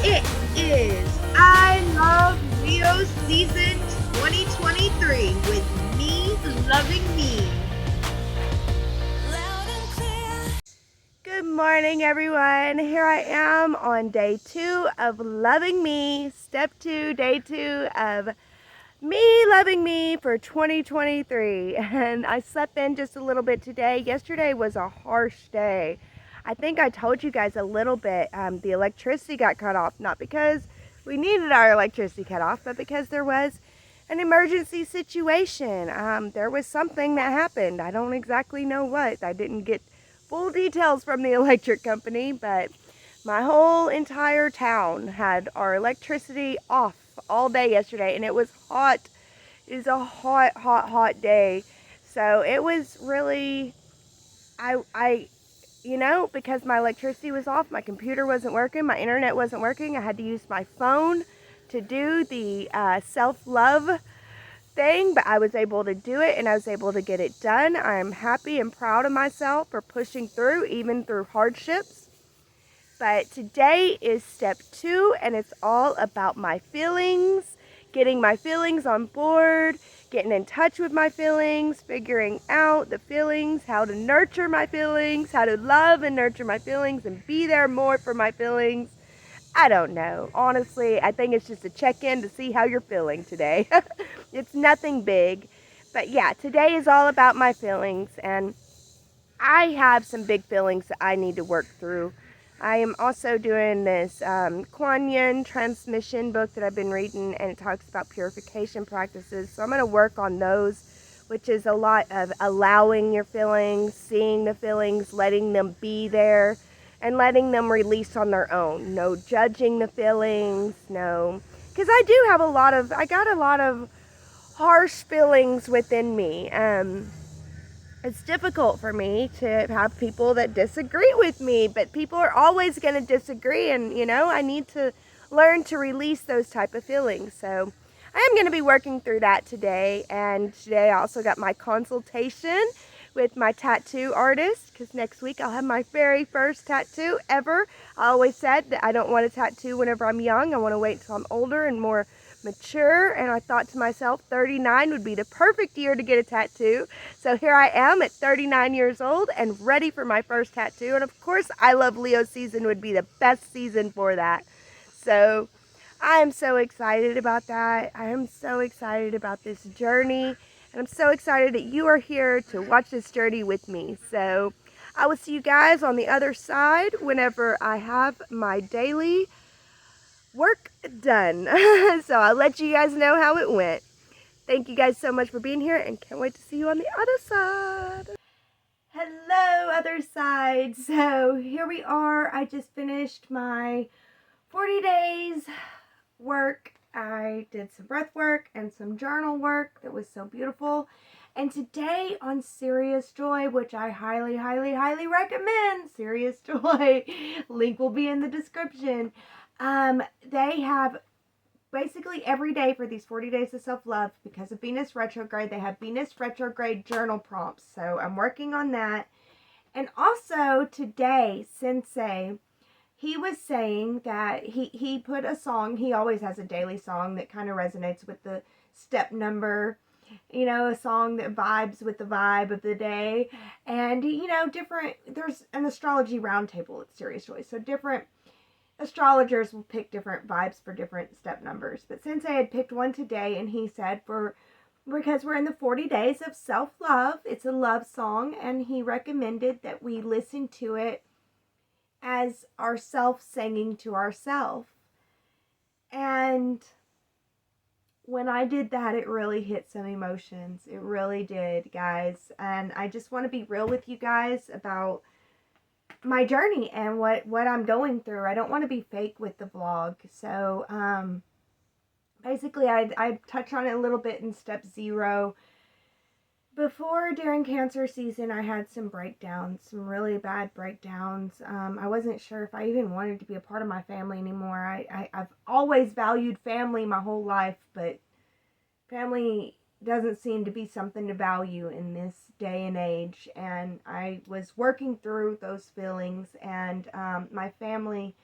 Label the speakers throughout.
Speaker 1: It is I Love Leo Season 2023 with me loving me. Good morning, everyone. Here I am on day 2 of Loving Me, step 2, day 2 of me loving me for 2023. And I slept in just a little bit today. Yesterday was a harsh day. I think I told you guys a little bit. The electricity got cut off, not because we needed our electricity cut off, but because there was an emergency situation. There was something that happened. I don't exactly know what. I didn't get full details from the electric company, but my whole entire town had our electricity off all day yesterday, and it was hot. It was a hot day. So it was really, because my electricity was off, my computer wasn't working, my internet wasn't working, I had to use my phone to do the self-love thing, but I was able to do it and I was able to get it done. I'm happy and proud of myself for pushing through, even through hardships. But today is step 2, and it's all about my feelings, getting my feelings on board, getting in touch with my feelings, figuring out the feelings, how to nurture my feelings, how to love and nurture my feelings and be there more for my feelings. I don't know. Honestly, I think it's just a check-in to see how you're feeling today. It's nothing big. But yeah, today is all about my feelings, and I have some big feelings that I need to work through. I am also doing this Kuan Yin transmission book that I've been reading, and it talks about purification practices. So I'm going to work on those, which is a lot of allowing your feelings, seeing the feelings, letting them be there, and letting them release on their own. No judging the feelings, no. Because I got a lot of harsh feelings within me. It's difficult for me to have people that disagree with me, but people are always going to disagree, and I need to learn to release those type of feelings. So I am going to be working through that today, and today I also got my consultation with my tattoo artist, because next week I'll have my very first tattoo ever. I always said that I don't want a tattoo whenever I'm young. I want to wait until I'm older and more mature, and I thought to myself 39 would be the perfect year to get a tattoo. So here I am at 39 years old and ready for my first tattoo, and of course I Love Leo season would be the best season for that. So I am so excited about that. I am so excited about this journey, and I'm so excited that you are here to watch this journey with me. So I will see you guys on the other side whenever I have my daily work done. So I'll let you guys know how it went. Thank you guys so much for being here, and can't wait to see you on the other side. Hello, other side. So here we are. I just finished my 40 days work. I did some breath work and some journal work that was so beautiful. And today on SiriusJoy, which I highly, highly, highly recommend, SiriusJoy, link will be in the description. They have basically every day for these 40 days of self-love, because of Venus retrograde, they have Venus retrograde journal prompts. So I'm working on that. And also today, Sensei, he was saying that he put a song. He always has a daily song that kind of resonates with the step number, a song that vibes with the vibe of the day. And, there's an astrology roundtable at SiriusJoy. So different astrologers will pick different vibes for different step numbers. But Sensei had picked one today, and he said because we're in the 40 days of self-love, it's a love song, and he recommended that we listen to it as ourself singing to ourself. And when I did that, it really hit some emotions. It really did, guys. And I just want to be real with you guys about my journey and what I'm going through. I don't want to be fake with the vlog. So basically I touch on it a little bit in step 0. During cancer season, I had some breakdowns, some really bad breakdowns. I wasn't sure if I even wanted to be a part of my family anymore. I've always valued family my whole life, but family doesn't seem to be something to value in this day and age. And I was working through those feelings, and my family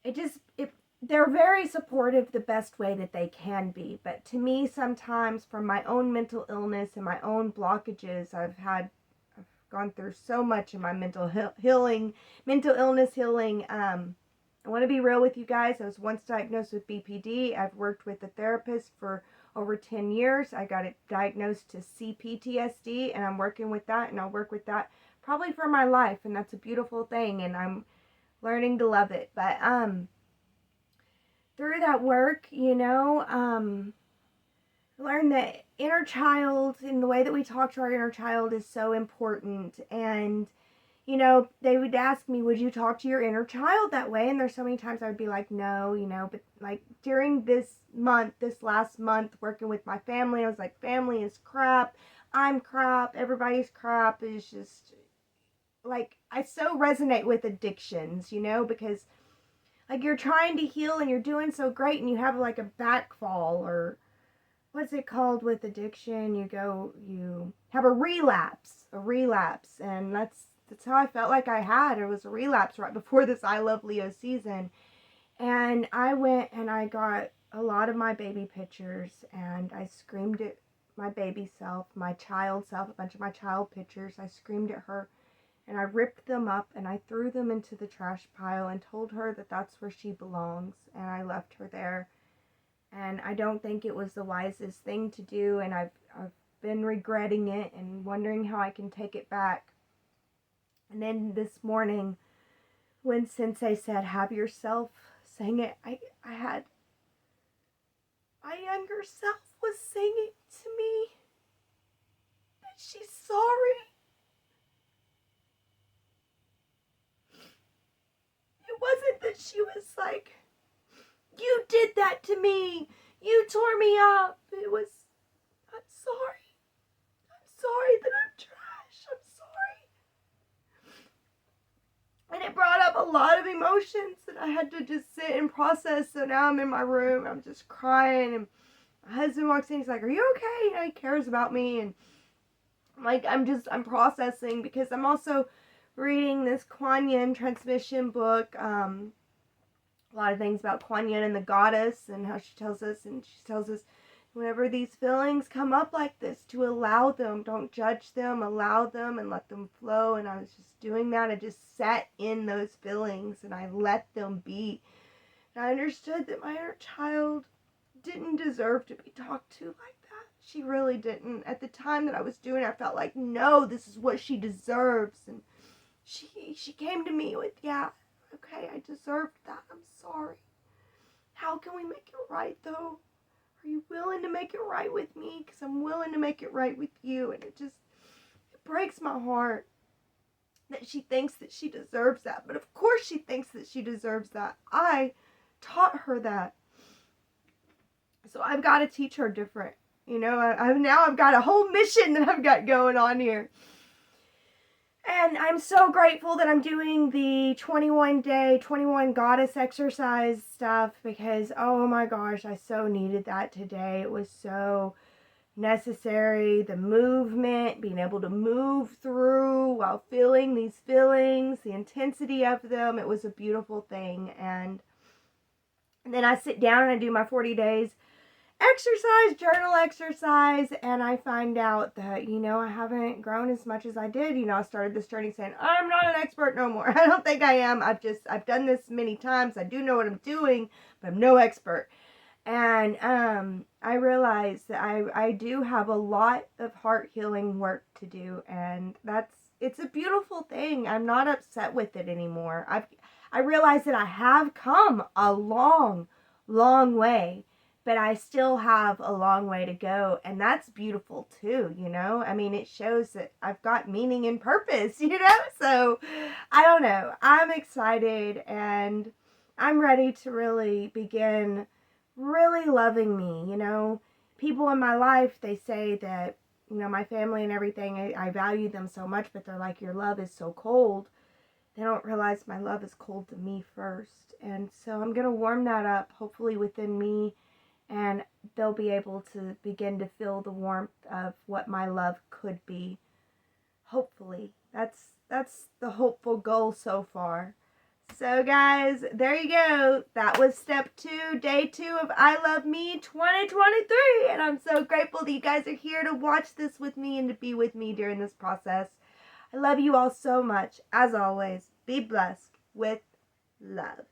Speaker 1: they're very supportive the best way that they can be. But to me, sometimes from my own mental illness and my own blockages, I've gone through so much in my mental illness healing. I want to be real with you guys. I was once diagnosed with BPD. I've worked with a therapist for over 10 years. I got it diagnosed to CPTSD, and I'm working with that, and I'll work with that probably for my life, and that's a beautiful thing, and I'm learning to love it. But through that work, learn that inner child and the way that we talk to our inner child is so important. And they would ask me, would you talk to your inner child that way? And there's so many times I would be like, no, but like during this last month working with my family, I was like, family is crap, I'm crap, everybody's crap. Is just like, I so resonate with addictions, because like you're trying to heal and you're doing so great and you have like a backfall, or what's it called with addiction? You have a relapse, and that's how I felt like I had. It was a relapse right before this I Love Leo season. And I went and I got a lot of my baby pictures and I screamed at my baby self, my child self, a bunch of my child pictures. I screamed at her and I ripped them up and I threw them into the trash pile and told her that that's where she belongs. And I left her there. And I don't think it was the wisest thing to do. And I've been regretting it and wondering how I can take it back. And then this morning, when Sensei said, have yourself sing it, I had my younger self was singing to me that she's sorry. It wasn't that she was like, you did that to me, you tore me up. It was, I'm sorry. I'm sorry that I'm trash. I'm sorry. And it brought up a lot of emotions that I had to just sit and process. So now I'm in my room, I'm just crying, and my husband walks in, he's like, are you okay? He cares about me, and like I'm processing, because I'm also reading this Kuan Yin transmission book, a lot of things about Kuan Yin and the goddess, and how she tells us whenever these feelings come up like this, to allow them, don't judge them, allow them and let them flow. And I was just doing that. I just sat in those feelings and I let them be. And I understood that my inner child didn't deserve to be talked to like that. She really didn't. At the time that I was doing it, I felt like, no, this is what she deserves. And she came to me with, yeah, okay, I deserved that. I'm sorry. How can we make it right, though? Are you willing to make it right with me? Because I'm willing to make it right with you. And it breaks my heart that she thinks that she deserves that. But of course she thinks that she deserves that. I taught her that. So I've got to teach her different. I've got a whole mission that I've got going on here. And I'm so grateful that I'm doing the 21-day, 21 goddess exercise stuff, because, oh my gosh, I so needed that today. It was so necessary. The movement, being able to move through while feeling these feelings, the intensity of them, it was a beautiful thing. And then I sit down and I do my 40 days journal exercise, and I find out that, I haven't grown as much as I did. I started this journey saying, I'm not an expert no more. I don't think I am. I've done this many times. I do know what I'm doing, but I'm no expert. And I realized that I do have a lot of heart healing work to do, and it's a beautiful thing. I'm not upset with it anymore. I realize that I have come a long, long way, but I still have a long way to go, and that's beautiful too, it shows that I've got meaning and purpose, so I don't know, I'm excited, and I'm ready to really begin really loving me. People in my life, they say that, my family and everything, I value them so much, but they're like, your love is so cold. They don't realize my love is cold to me first, and so I'm going to warm that up, hopefully within me, and they'll be able to begin to feel the warmth of what my love could be. Hopefully. That's the hopeful goal so far. So guys, there you go. That was step 2, day 2 of I Love Me 2023. And I'm so grateful that you guys are here to watch this with me and to be with me during this process. I love you all so much. As always, be blessed with love.